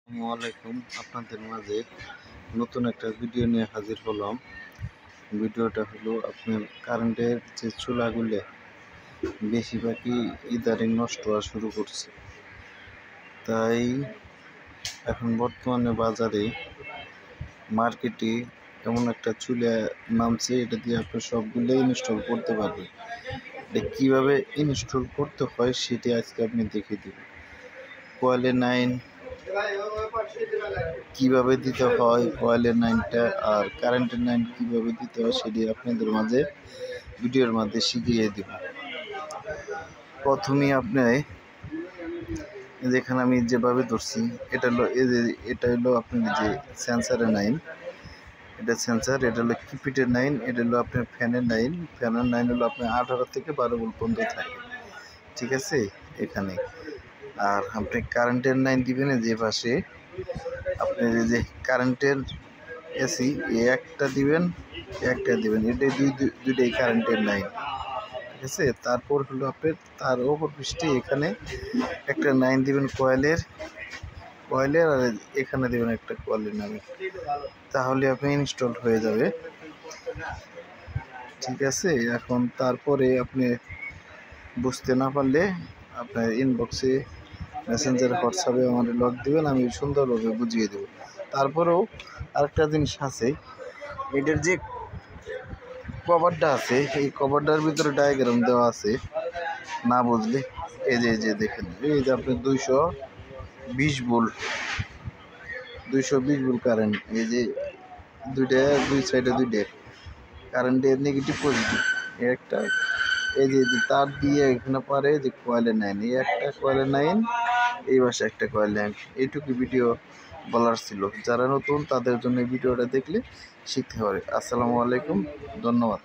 আসসালামু আলাইকুম। আপনাদের মাঝে নতুন একটা ভিডিও নিয়ে হাজির হলাম। ভিডিওটা হলো আপনার কারেন্টের যে চুলাগুলো বেশিরভাগই ইদারিং নষ্ট হওয়া শুরু করছে। তাই এখন বর্তমানে বাজারে মার্কেটে এমন একটা চুলা নামছে, এটা দিয়ে আপনি সবগুলো ইনস্টল করতে পারবেন। এটা কীভাবে ইনস্টল করতে হয় সেটি আজকে আপনি দেখিয়ে দেবেন। কয়েলের 9 কিভাবে দিতে হয়, কয়েলের 9টা আর কারেন্টের 9 কিভাবে দিতে হয় সেটি আপনাদের মাঝে ভিডিওর মধ্যে শিখিয়ে দেব। প্রথমেই আপনি যেখানে আমি যেভাবে ধরছি এটা হলো আপনার যে সেন্সারের 9, এটা সেন্সার, এটা হলো কিপিটের 9, এটা হলো আপনার ফ্যানের 9। ফ্যানের 9 হলো আপনার 18 থেকে 12 ভোল্ট পর্যন্ত থাকে, ঠিক আছে এখানে। আর আপনি কারেন্টের 9 দিবেন যে পাশে আপনার এই যে কারেন্টের এসি একটা দিবেন, এটাই দুইটাই কারেন্টের 9, ঠিক আছে। তারপর হলো আপনার তার ওপর পৃষ্ঠে এখানে একটা 9 দিবেন কয়েলের, আর এখানে দেবেন একটা কয়েলের 9, তাহলে আপনি ইনস্টল হয়ে যাবে, ঠিক আছে। এখন তারপরে আপনি বুঝতে না পারলে আপনার ইনবক্সে মেসেঞ্জার হোয়াটসঅ্যাপে আমাদের লক দিবেন, আমি সুন্দরভাবে বুঝিয়ে দেবো। তারপরেও আরেকটা জিনিস আছে, এটার যে কভারটা আছে এই কভারটার ভিতরে ডায়াগ্রাম দেওয়া আছে, না বুঝলে এই যে দেখেন, এই যে আপনি 220 ভোল্ট কারেন্ট, এই যে দুই সাইডে দুইটা কারেন্টের নেগেটিভ পজিটিভ একটা, এই যে তার দিয়ে এখানে পারে যে কয়েলের 9, এই একটা কয়েলের 9, এই পাশে একটা কয়েল 9। এইটুকু ভিডিও বলার ছিল। যারা নতুন তাদের জন্য ভিডিওটা দেখলে শিখতে পারে। আসসালামু আলাইকুম, ধন্যবাদ।